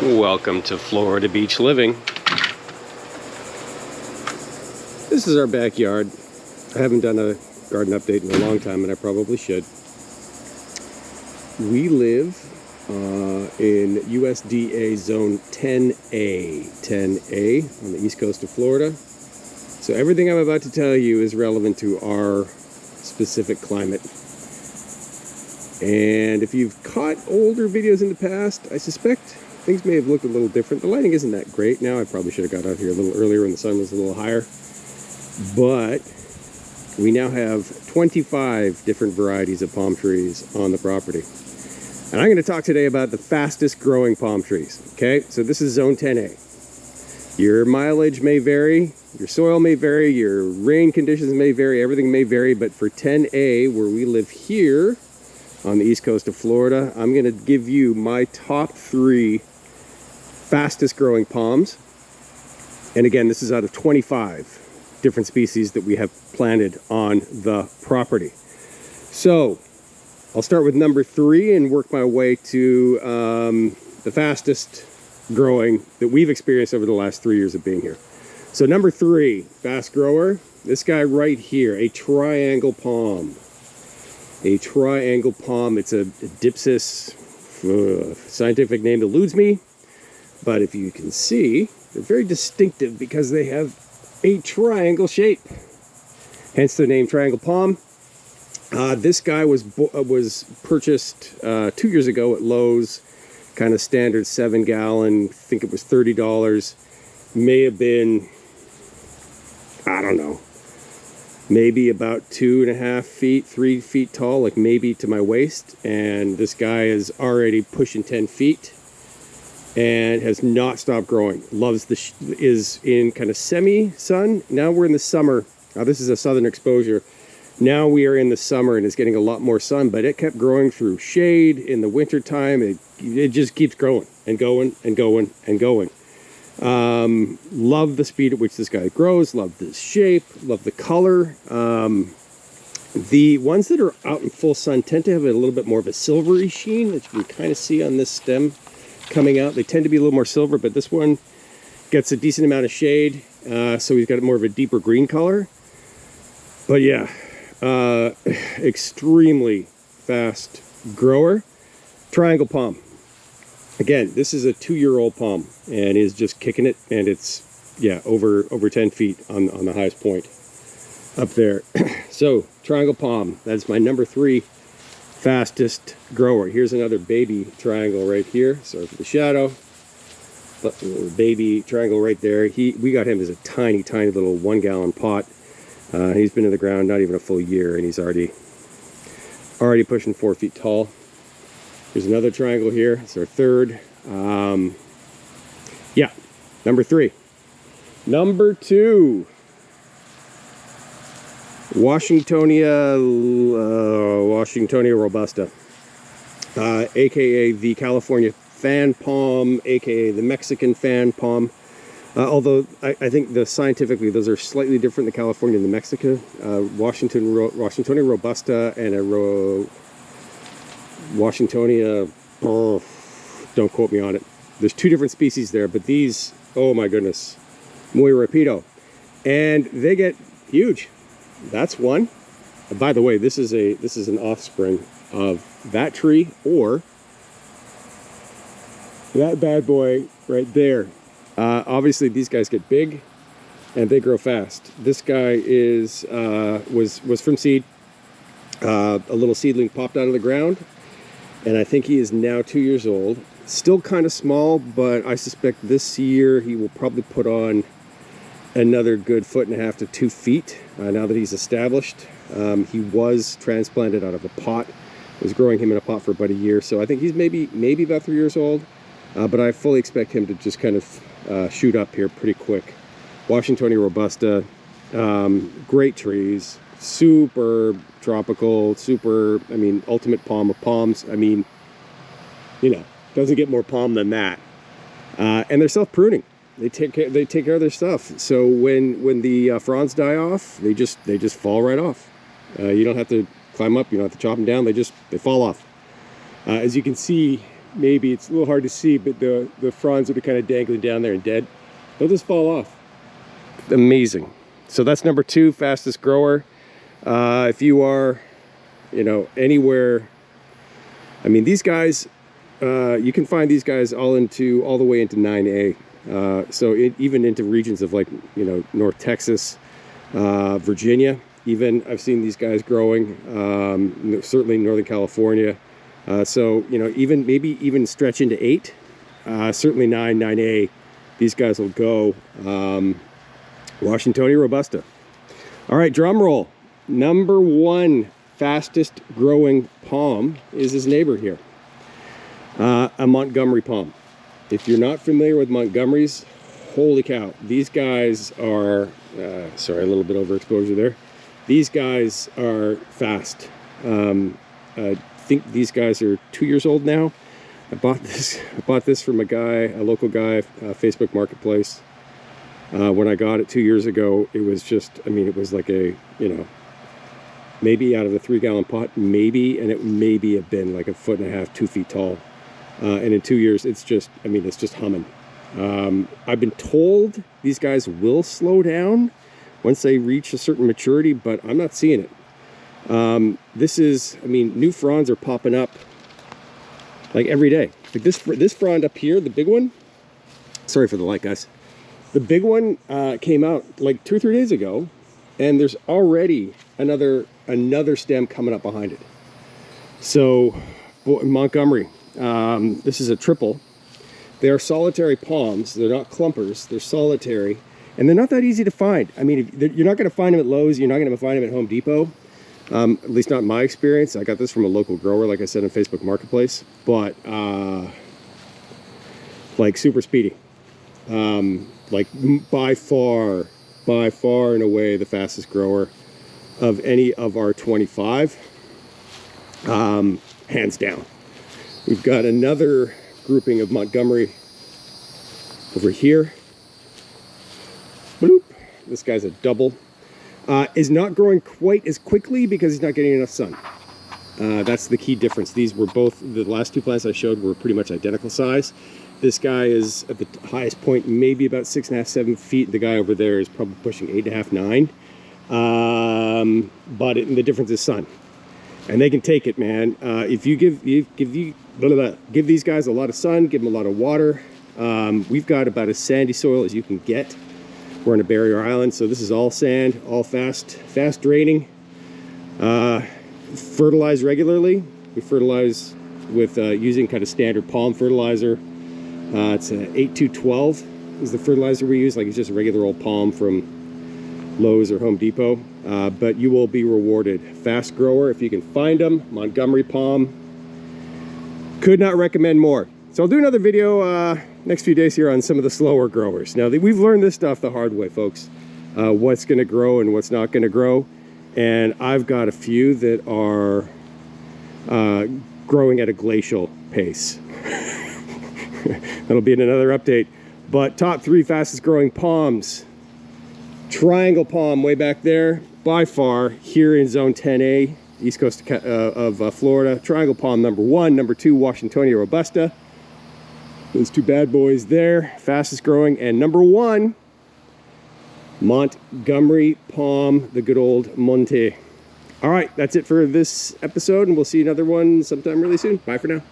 Welcome to Florida Beach Living. This is our backyard. I haven't done a garden update in a long time, and I probably should. We live in USDA Zone 10A. 10A on the east coast of Florida. So everything I'm about to tell you is relevant to our specific climate. And if you've caught older videos in the past, I suspect things may have looked a little different. The lighting isn't that great now. I probably should have got out here a little earlier when the sun was a little higher. But we now have 25 different varieties of palm trees on the property. And I'm going to talk today about the fastest growing palm trees. Okay, so this is Zone 10A. Your mileage may vary, your soil may vary, your rain conditions may vary, everything may vary. But for 10A, where we live here on the east coast of Florida, I'm going to give you my top 3 fastest growing palms. And again, this is out of 25 different species that we have planted on the property. So I'll start with number 3 and work my way to the fastest growing that we've experienced over the last 3 years of being here. So number 3, fast grower, this guy right here, a triangle palm. A triangle palm. It's a Dipsis, scientific name eludes me, but if you can see, they're very distinctive because they have a triangle shape, hence the name triangle palm. This guy was purchased 2 years ago at Lowe's, kind of standard 7-gallon. I think it was $30. May have been, I don't know, maybe about 2.5 feet, 3 feet tall, like maybe to my waist. And this guy is already pushing 10 feet and has not stopped growing. Loves is in kind of semi-sun. Now we're in the summer. Now this is a southern exposure. Now we are in the summer and it's getting a lot more sun, but it kept growing through shade in the winter time. It just keeps growing and going and going and going. Love the speed at which this guy grows, love the shape, love the color. The ones that are out in full sun tend to have a little bit more of a silvery sheen that you can kind of see on this stem coming out. They tend to be a little more silver, but this one gets a decent amount of shade, so he's got more of a deeper green color. But yeah, extremely fast grower. Triangle palm. Again, this is a 2-year-old palm and is just kicking it, and it's, yeah, over 10 feet on the highest point up there. So triangle palm, that's my number 3 fastest grower. Here's another baby triangle right here. Sorry for the shadow, but little baby triangle right there. We got him as a tiny little 1-gallon pot. He's been in the ground not even a full year, and he's already pushing 4 feet tall. There's another triangle here. It's our 3rd. Yeah, number 3. Number 2, Washingtonia robusta, aka the California fan palm, aka the Mexican fan palm. Although I think scientifically those are slightly different, the California and the Mexico. Washingtonia robusta and a Washingtonia, don't quote me on it. There's 2 different species there, but these, oh my goodness, muy rapido. And they get huge. That's one. By the way, this is an offspring of that tree or that bad boy right there. Obviously these guys get big and they grow fast. This guy was from seed. A little seedling popped out of the ground, and I think he is now 2 years old. Still kind of small, but I suspect this year he will probably put on another good 1.5 to 2 feet now that he's established. He was transplanted out of a pot. I was growing him in a pot for about a year, so I think he's maybe about 3 years old. But I fully expect him to just kind of shoot up here pretty quick. Washingtonia robusta, great trees, super tropical, ultimate palm of palms. I mean, doesn't get more palm than that. And they're self-pruning. They take care of their stuff. So when the fronds die off, they just fall right off. You don't have to climb up. You don't have to chop them down. They fall off. As you can see maybe it's a little hard to see, but the fronds that are kind of dangling down there and dead, they'll just fall off. Amazing. So that's number 2 fastest grower. If you are, you know, anywhere, I mean, these guys, you can find these guys all the way into 9A. So even into regions of, like, you know, North Texas, Virginia, even I've seen these guys growing, certainly in Northern California. So, you know, maybe even stretch into 8, certainly 9A, these guys will go. Washingtonia Robusta. All right, drum roll. Number 1 fastest growing palm is his neighbor here, a Montgomery palm. If you're not familiar with Montgomerys, holy cow, these guys are, sorry, a little bit overexposure there. These guys are fast. I think these guys are 2 years old now. I bought this from a local guy, Facebook Marketplace. When I got it 2 years ago, it was just, I mean, it was like a, you know, maybe out of a 3-gallon pot, maybe, and it maybe have been like 1.5 feet, 2 feet tall. And in 2 years, it's just, I mean, it's just humming. I've been told these guys will slow down once they reach a certain maturity, but I'm not seeing it. This is, I mean, new fronds are popping up like every day. Like this frond up here, the big one, sorry for the light, guys. The big one came out like 2 or 3 days ago, and there's already another stem coming up behind it. So, Montgomery, this is a triple. They are solitary palms. They're not clumpers. They're solitary, and they're not that easy to find. I mean, you're not going to find them at Lowe's. You're not going to find them at Home Depot. At least not in my experience. I got this from a local grower, like I said, on Facebook Marketplace. But like super speedy. Like by far and away the fastest grower of any of our 25, hands down. We've got another grouping of Montgomery over here. Bloop. This guy's a double. Is not growing quite as quickly because he's not getting enough sun. That's the key difference. These were both, the last 2 plants I showed were pretty much identical size. This guy is at the highest point maybe about 6.5, 7 feet. The guy over there is probably pushing 8.5, 9. But the difference is sun, and they can take it, man. If you give these guys a lot of sun, give them a lot of water. We've got about as sandy soil as you can get. We're on a barrier island, so this is all sand, all fast draining. Fertilize regularly. We fertilize with using kind of standard palm fertilizer. It's a 8212 is the fertilizer we use, like it's just a regular old palm from Lowe's or Home Depot. But you will be rewarded. Fast grower, if you can find them. Montgomery palm. Could not recommend more. So I'll do another video next few days here on some of the slower growers. Now, we've learned this stuff the hard way, folks. What's going to grow and what's not going to grow. And I've got a few that are growing at a glacial pace. That'll be in another update. But top 3 fastest growing palms. Triangle palm way back there, by far, here in zone 10A, east coast of Florida. Triangle palm number 1, number 2, Washingtonia Robusta. Those 2 bad boys there, fastest growing. And number 1, Montgomery palm, the good old Monte. All right, that's it for this episode, and we'll see another one sometime really soon. Bye for now.